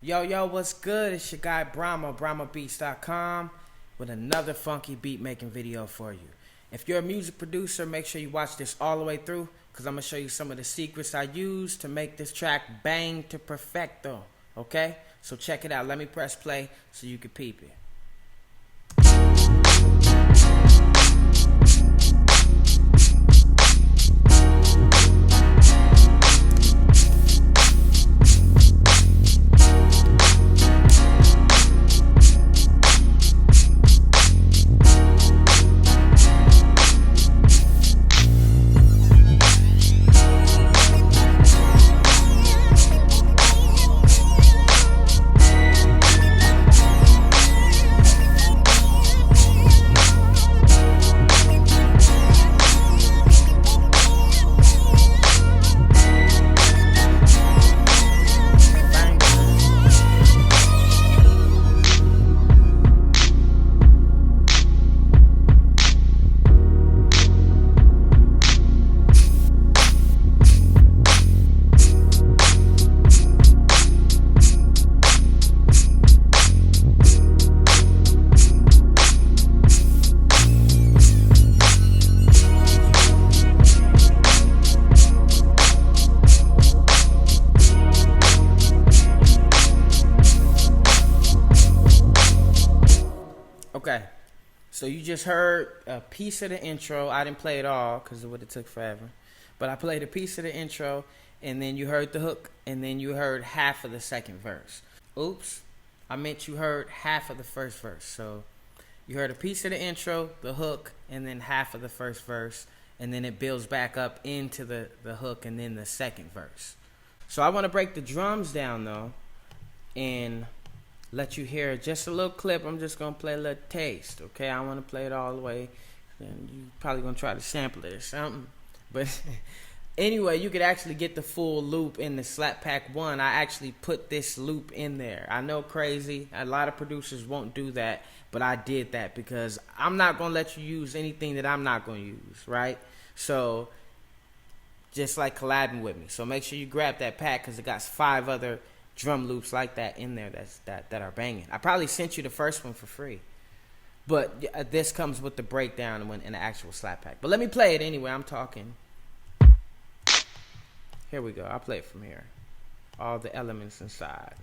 Yo, what's good? It's your guy Brahma, BrahmaBeats.com, with another funky beat making video for you. If you're a music producer, make sure you watch this all the way through, because I'm going to show you some of the secrets I use to make this track bang to perfecto, okay? So check it out. Let me press play so you can peep it. Okay, so you just heard a piece of the intro. I didn't play it all because it would have took forever. But I played a piece of the intro, and then you heard the hook, and then you heard half of the second verse. Oops, I meant you heard half of the first verse. So you heard a piece of the intro, the hook, and then half of the first verse, and then it builds back up into the hook and then the second verse. So I want to break the drums down, though, and let you hear just a little clip. I'm just going to play a little taste, okay? I want to play it all the way. And you probably going to try to sample it or something. But anyway, you could actually get the full loop in the Slap Pack 1. I actually put this loop in there. I know, crazy. A lot of producers won't do that, but I did that because I'm not going to let you use anything that I'm not going to use, right? So just like collabing with me. So make sure you grab that pack because it got 5 other drum loops like that in there that are banging. I probably sent you the first one for free, but this comes with the breakdown and the actual slap pack. But let me play it anyway. I'm talking. Here we go. I'll play it from here. All the elements inside.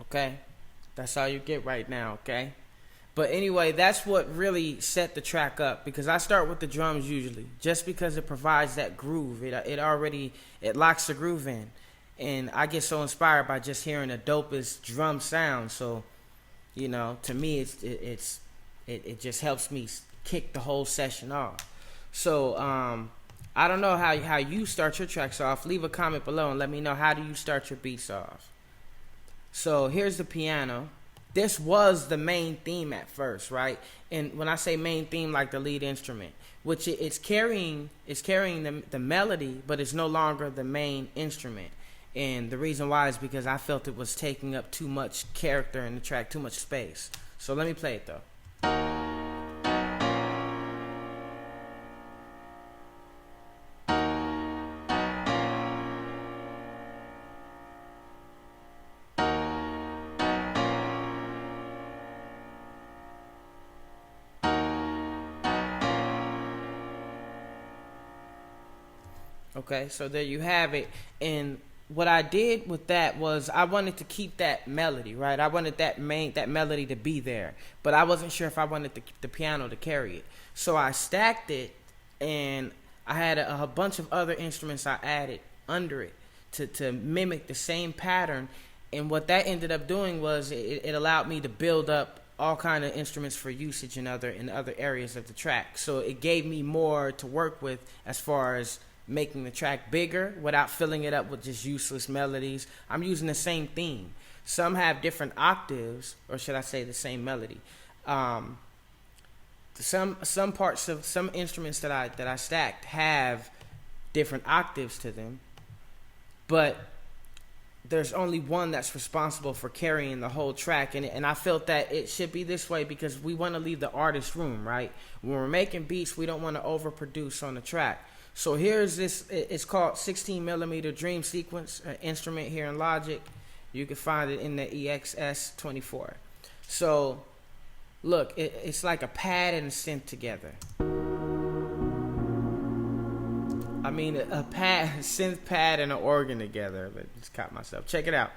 Okay, that's all you get right now. Okay. But anyway, that's what really set the track up, because I start with the drums usually, just because it provides that groove. It locks the groove in, and I get so inspired by just hearing the dopest drum sound. So, you know, to me, it just helps me kick the whole session off. So, I don't know how you start your tracks off. Leave a comment below and let me know, how do you start your beats off. So here's the piano. This was the main theme at first, right? And when I say main theme, like the lead instrument, which it's carrying the melody, but it's no longer the main instrument. And the reason why is because I felt it was taking up too much character in the track, too much space. So let me play it though. Okay, so there you have it. And what I did with that was I wanted to keep that melody, right? I wanted that melody to be there, but I wasn't sure if I wanted the piano to carry it. So I stacked it, and I had a bunch of other instruments I added under it to mimic the same pattern. And what that ended up doing was it allowed me to build up all kind of instruments for usage in other areas of the track. So it gave me more to work with as far as making the track bigger without filling it up with just useless melodies. I'm using the same theme. Some have different octaves, or should I say the same melody. Some parts of some instruments that I stacked have different octaves to them, but there's only one that's responsible for carrying the whole track, and I felt that it should be this way because we want to leave the artist room, right? When we're making beats, we don't want to overproduce on the track. So here's this, it's called 16 millimeter Dream Sequence, an instrument here in Logic. You can find it in the EXS24. So look, it's like a pad and a synth together. I mean, a pad, synth pad and an organ together. But just caught myself. Check it out.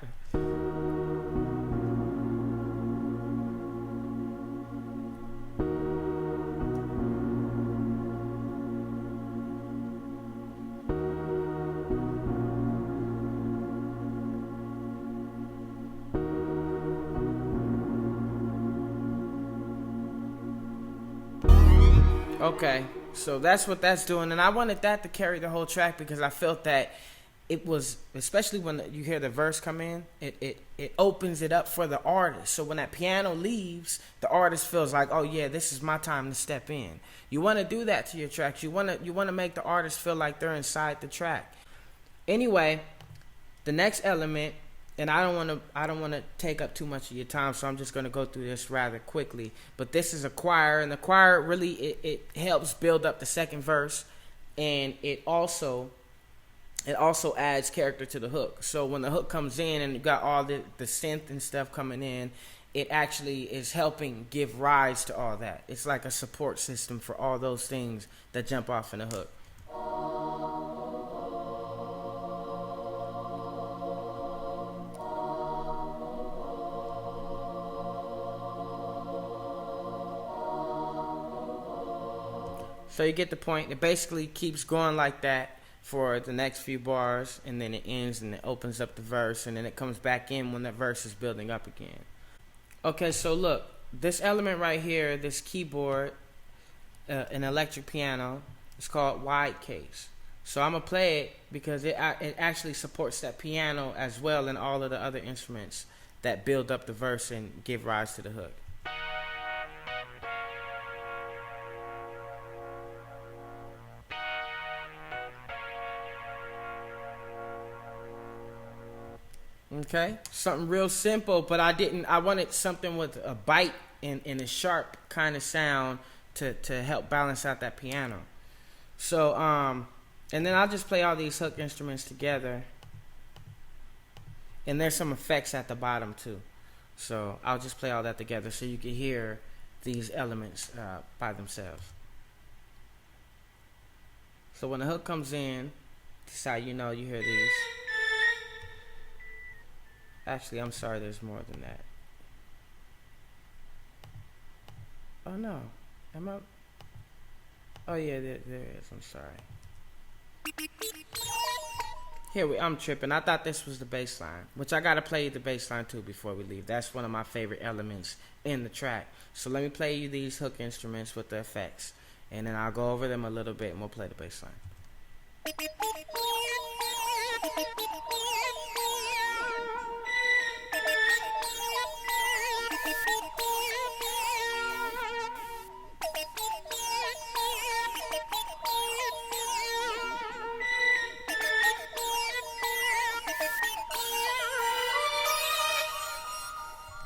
Okay, so that's what that's doing, and I wanted that to carry the whole track because I felt that it was, especially when you hear the verse come in, it opens it up for the artist. So when that piano leaves, the artist feels like, oh yeah, this is my time to step in. You want to do that to your tracks. You want to make the artist feel like they're inside the track. Anyway, the next element, and I don't want to take up too much of your time, so I'm just going to go through this rather quickly. But this is a choir, and the choir really it helps build up the second verse, and it also adds character to the hook. So when the hook comes in and you got all the synth and stuff coming in, it actually is helping give rise to all that. It's like a support system for all those things that jump off in the hook. So you get the point. It basically keeps going like that for the next few bars, and then it ends and it opens up the verse, and then it comes back in when that verse is building up again. Okay, so look, this element right here, this keyboard, an electric piano, it's called wide case. So I'm going to play it because it actually supports that piano as well and all of the other instruments that build up the verse and give rise to the hook. Okay, something real simple, but I wanted something with a bite and a sharp kind of sound to help balance out that piano. So, and then I'll just play all these hook instruments together. And there's some effects at the bottom too. So I'll just play all that together so you can hear these elements by themselves. So when the hook comes in, this is how you know you hear these. Actually, I'm sorry, there's more than that. Oh no. Am I? Oh yeah, there is. I'm sorry. I'm tripping. I thought this was the bass line, which I gotta play the bass line too before we leave. That's one of my favorite elements in the track. So let me play you these hook instruments with the effects, and then I'll go over them a little bit and we'll play the bass line.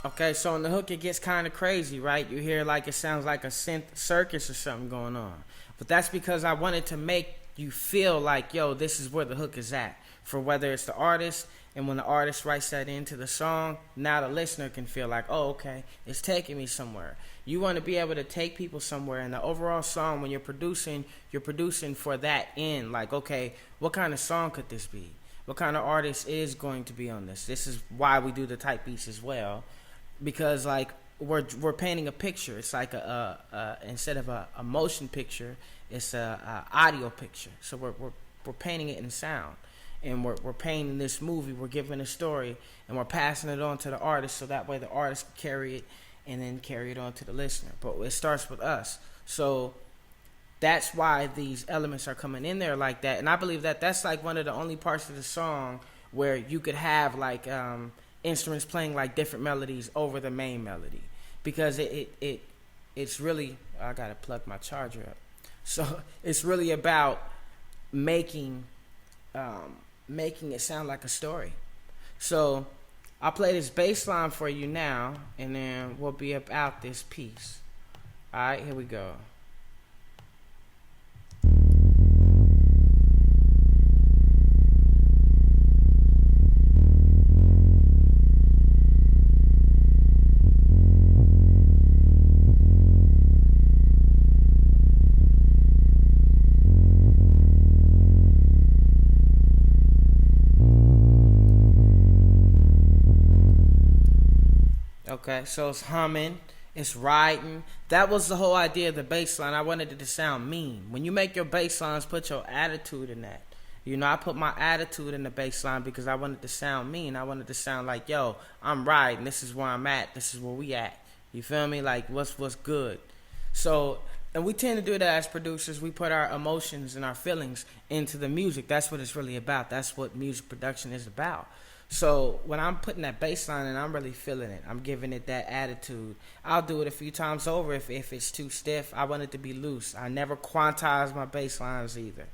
Okay, so in the hook it gets kind of crazy, right? You hear like it sounds like a synth circus or something going on. But that's because I wanted to make you feel like, yo, this is where the hook is at. For whether it's the artist, and when the artist writes that into the song, now the listener can feel like, oh, okay, it's taking me somewhere. You want to be able to take people somewhere, and the overall song, when you're producing for that end. Like, okay, what kind of song could this be? What kind of artist is going to be on this? This is why we do the type beats as well. Because like we're painting a picture. It's like instead of a motion picture, it's a audio picture. So we're painting it in sound, and we're painting this movie. We're giving a story, and we're passing it on to the artist, so that way the artist can carry it and then carry it on to the listener. But it starts with us. So that's why these elements are coming in there like that. And I believe that that's like one of the only parts of the song where you could have like instruments playing like different melodies over the main melody, because it's really, I gotta plug my charger up. So it's really about making it sound like a story. So I'll play this bass line for you now, and then we'll be about this piece. Alright, here we go. Okay, so it's humming, it's riding. That was the whole idea of the bass line. I wanted it to sound mean. When you make your bass lines, put your attitude in that. You know, I put my attitude in the bass line because I wanted to sound mean. I wanted to sound like, yo, I'm riding. This is where I'm at. This is where we at. You feel me? Like, what's good? So, and we tend to do that as producers. We put our emotions and our feelings into the music. That's what it's really about. That's what music production is about. So when I'm putting that bass line and I'm really feeling it, I'm giving it that attitude. I'll do it a few times over if it's too stiff. I want it to be loose. I never quantize my bass lines either.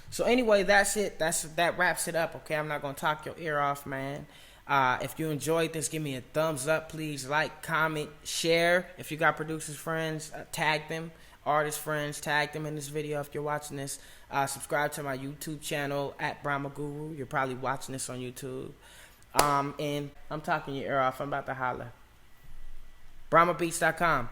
So anyway, that's it. That wraps it up. Okay, I'm not gonna talk your ear off, man. If you enjoyed this, give me a thumbs up, please. Like, comment, share. If you got producers friends, tag them. Artist friends, tag them in this video if you're watching this. Subscribe to my YouTube channel at Brahma Guru. You're probably watching this on YouTube. And I'm talking your ear off. I'm about to holler. BrahmaBeats.com.